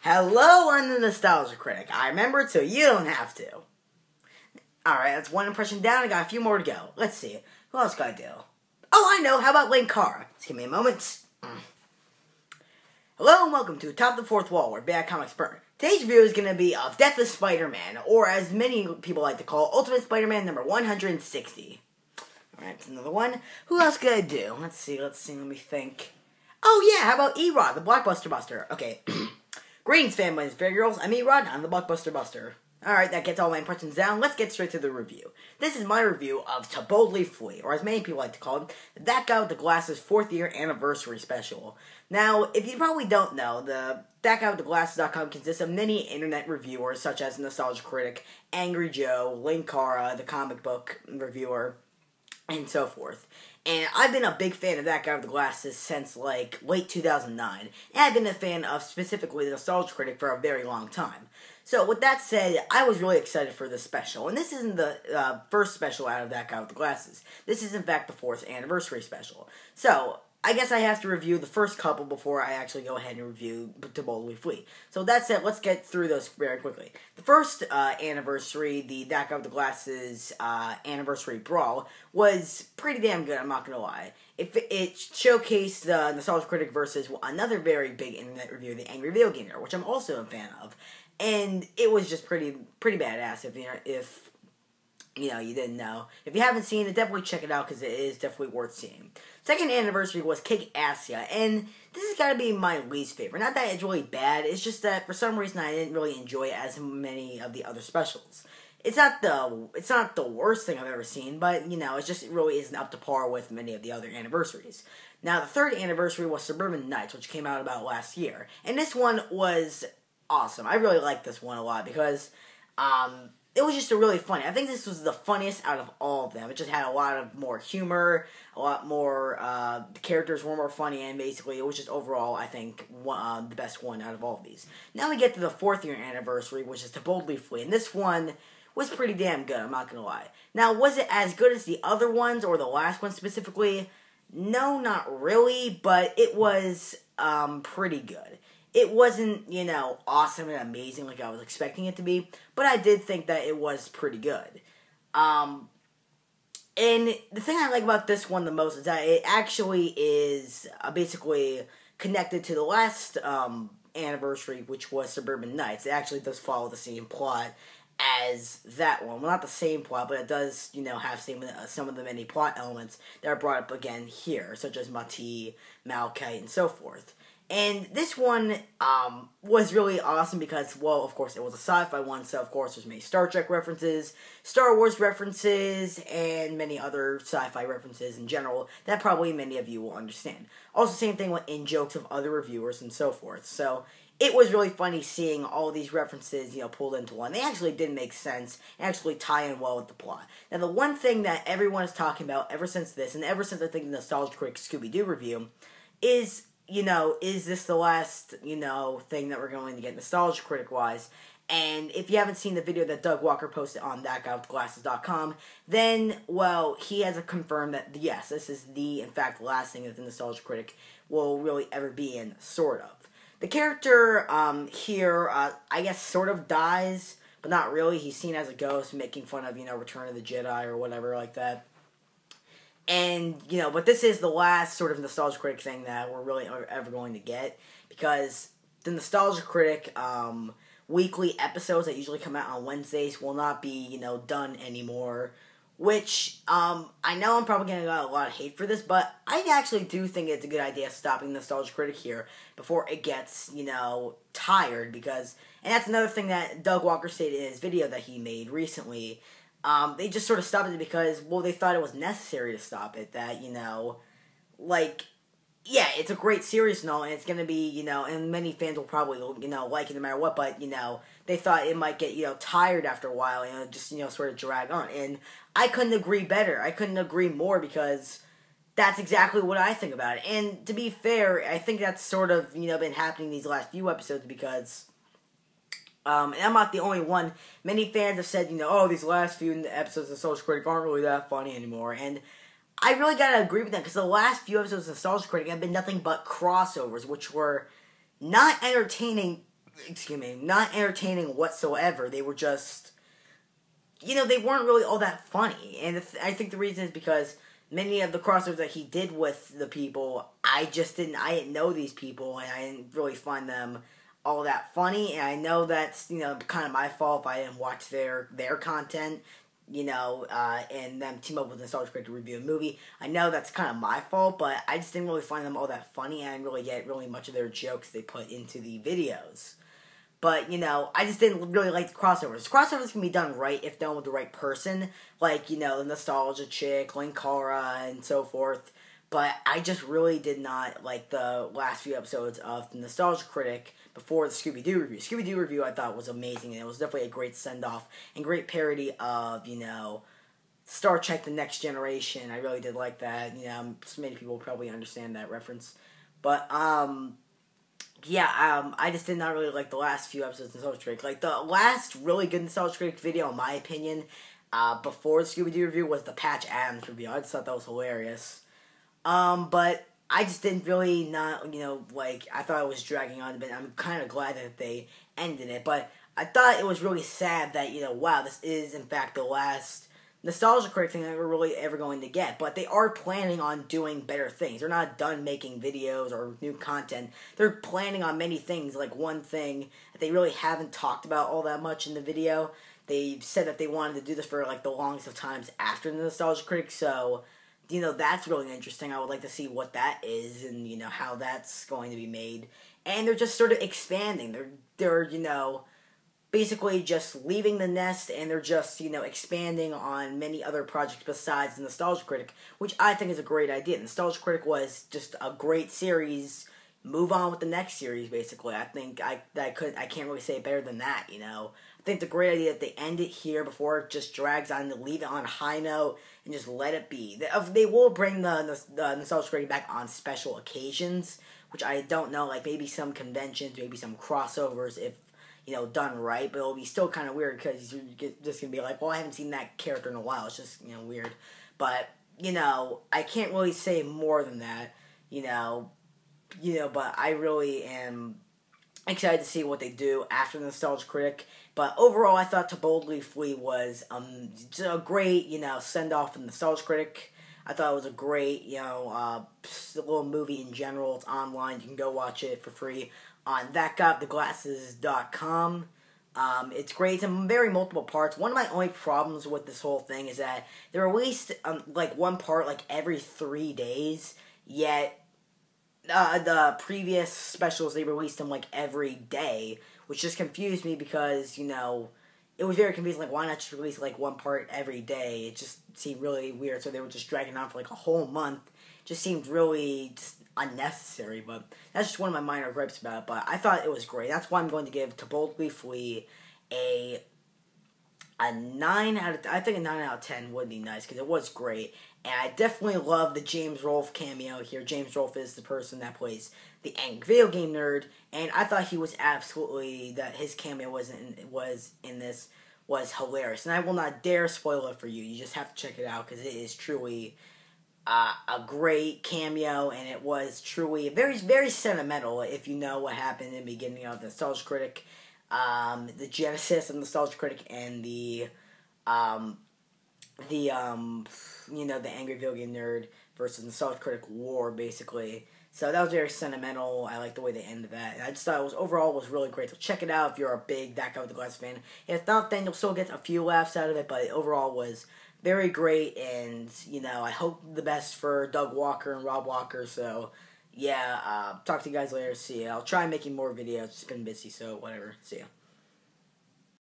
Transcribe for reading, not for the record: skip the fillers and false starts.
Hello, I'm the Nostalgia Critic. I remember it so you don't have to. Alright, that's one impression down. I got a few more to go. Let's see. Who else can I do? Oh, I know. How about Linkara? Just give me a moment. Hello and welcome to Top of the Fourth Wall, where Bad Comics Burn. Today's review is going to be of Death of Spider-Man, or as many people like to call Ultimate Spider-Man number 160. Alright, that's another one. Who else could I do? Let's see, let me think. Oh yeah, how about Erod, the Blockbuster Buster? Okay. Greetings, families, fair girls. I'm Erod, I'm the Blockbuster Buster. Alright, that gets all my impressions down. Let's get straight to the review. This is my review of To Boldly Flee, or as many people like to call it, That Guy with the Glasses 4th year anniversary special. Now, if you probably don't know, the ThatGuyWithTheGlasses.com consists of many internet reviewers, such as Nostalgia Critic, Angry Joe, Linkara, the comic book reviewer, and so forth. And I've been a big fan of That Guy with the Glasses since, like, late 2009. And I've been a fan of, specifically, the Nostalgia Critic for a very long time. So, with that said, I was really excited for this special. And this isn't the first special out of That Guy with the Glasses. This is, in fact, the 4th anniversary special. So, I guess I have to review the first couple before I actually go ahead and review To Boldly Flee. So that said, let's get through those very quickly. The first anniversary, the That Guy with the Glasses anniversary brawl, was pretty damn good, I'm not going to lie. It showcased the Nostalgia Critic versus another very big internet review, the Angry Video Gamer, which I'm also a fan of. And it was just pretty badass if you didn't know. If you haven't seen it, definitely check it out because it is definitely worth seeing. Second anniversary was Kick-Assia, and this has got to be my least favorite. Not that it's really bad, it's just that for some reason I didn't really enjoy it as many of the other specials. It's not the worst thing I've ever seen, but it really isn't up to par with many of the other anniversaries. Now the third anniversary was Suburban Nights, which came out about last year, and this one was awesome. I really liked this one a lot because it was just really funny. I think this was the funniest out of all of them. It just had a lot of more humor, a lot more, the characters were more funny, and basically it was just overall, I think, the best one out of all of these. Now we get to the 4th year anniversary, which is To Boldly Flee, and this one was pretty damn good, I'm not gonna lie. Now, was it as good as the other ones, or the last one specifically? No, not really, but it was, pretty good. It wasn't, awesome and amazing like I was expecting it to be, but I did think that it was pretty good. And the thing I like about this one the most is that it actually is basically connected to the last anniversary, which was Suburban Nights. It actually does follow the same plot as that one. Well, not the same plot, but it does, have some of the many plot elements that are brought up again here, such as Mati, Malachite, and so forth. And this one was really awesome because, well, of course, it was a sci-fi one, so of course there's many Star Trek references, Star Wars references, and many other sci-fi references in general that probably many of you will understand. Also, same thing with in-jokes of other reviewers and so forth. So, it was really funny seeing all these references, pulled into one. They actually did make sense and actually tie in well with the plot. Now, the one thing that everyone is talking about ever since this, and ever since I think the Nostalgia Critic Scooby-Doo review, is is this the last, thing that we're going to get Nostalgia Critic-wise? And if you haven't seen the video that Doug Walker posted on ThatGuyWithTheGlasses.com, then, well, he has confirmed that, yes, this is in fact, last thing that the Nostalgia Critic will really ever be in, sort of. The character, here, I guess, sort of dies, but not really. He's seen as a ghost, making fun of, Return of the Jedi or whatever like that. And, but this is the last sort of Nostalgia Critic thing that we're really ever going to get, because the Nostalgia Critic weekly episodes that usually come out on Wednesdays will not be, done anymore, which, I know I'm probably going to get a lot of hate for this, but I actually do think it's a good idea stopping Nostalgia Critic here before it gets, tired, because, and that's another thing that Doug Walker stated in his video that he made recently. They just sort of stopped it because, well, they thought it was necessary to stop it. That, yeah, it's a great series and all, and it's going to be, and many fans will probably, like it no matter what, but, they thought it might get, tired after a while, just, sort of drag on. And I couldn't agree better. I couldn't agree more because that's exactly what I think about it. And to be fair, I think that's sort of, been happening these last few episodes because and I'm not the only one. Many fans have said, oh, these last few episodes of Nostalgia Critic aren't really that funny anymore. And I really gotta agree with that, because the last few episodes of Nostalgia Critic have been nothing but crossovers, which were not entertaining excuse me, not entertaining whatsoever. They were just, they weren't really all that funny. And I think the reason is because many of the crossovers that he did with the people, I didn't know these people, and I didn't really find them all that funny. And I know that's, kind of my fault if I didn't watch their content, and them team up with Nostalgia Critic to review a movie. I know that's kind of my fault, but I just didn't really find them all that funny, and I didn't really get really much of their jokes they put into the videos. But, I just didn't really like the crossovers. Crossovers can be done right if done with the right person. Like, the Nostalgia Chick, Linkara, and so forth. But I just really did not like the last few episodes of the Nostalgia Critic before the Scooby-Doo review. Scooby-Doo review I thought was amazing, and it was definitely a great send-off and great parody of, Star Trek The Next Generation. I really did like that. So many people probably understand that reference. But, I just did not really like the last few episodes of Nostalgia Critic. Like, the last really good Nostalgia Critic video, in my opinion, before the Scooby-Doo review was the Patch Adams review. I just thought that was hilarious. But I just didn't really I thought it was dragging on a bit. I'm kind of glad that they ended it. But I thought it was really sad that, wow, this is, in fact, the last Nostalgia Critic thing that we're really ever going to get. But they are planning on doing better things. They're not done making videos or new content. They're planning on many things. Like, one thing that they really haven't talked about all that much in the video, they said that they wanted to do this for, the longest of times after the Nostalgia Critic. So, that's really interesting. I would like to see what that is and, how that's going to be made. And they're just sort of expanding. They're basically just leaving the nest, and they're just, expanding on many other projects besides the Nostalgia Critic, which I think is a great idea. The Nostalgia Critic was just a great series. Move on with the next series, basically. I think I can't really say it better than that, I think it's a great idea that they end it here before it just drags on, to leave it on a high note and just let it be. They will bring the Nostalgia Critic back on special occasions, which I don't know, like maybe some conventions, maybe some crossovers if, done right, but it'll be still kind of weird because you're just going to be like, well, I haven't seen that character in a while. It's just, weird. But, I can't really say more than that, but I really am excited to see what they do after the Nostalgia Critic. But overall, I thought To Boldly Flee was a great, send-off from the Nostalgia Critic. I thought it was a great, little movie in general. It's online. You can go watch it for free on thatgottheglasses.com. It's great. It's in very multiple parts. One of my only problems with this whole thing is that they released, one part, every 3 days, yet the previous specials, they released them, every day, which just confused me because, it was very confusing. Why not just release, one part every day? It just seemed really weird, so they were just dragging on for, a whole month. It just seemed really just unnecessary, but that's just one of my minor gripes about it, but I thought it was great. That's why I'm going to give To Boldly Flee a 9 out of... I think a 9 out of 10 would be nice, because it was great, and I definitely love the James Rolfe cameo here. James Rolfe is the person that plays the angry video game nerd, and I thought he was absolutely... that his cameo was in this was hilarious, and I will not dare spoil it for you. You just have to check it out, because it is truly... a great cameo, and it was truly very, very sentimental if you know what happened in the beginning of the Nostalgia Critic, the genesis of Nostalgia Critic, and the angry video game nerd versus Nostalgia Critic war, basically. So that was very sentimental. I like the way they ended that. And I just thought it was overall was really great. So check it out if you're a big That Guy with the Glasses fan. If not, then you'll still get a few laughs out of it, but it overall was very great, and, I hope the best for Doug Walker and Rob Walker, so, yeah, talk to you guys later, see ya. I'll try making more videos, it's been busy, so whatever, see ya.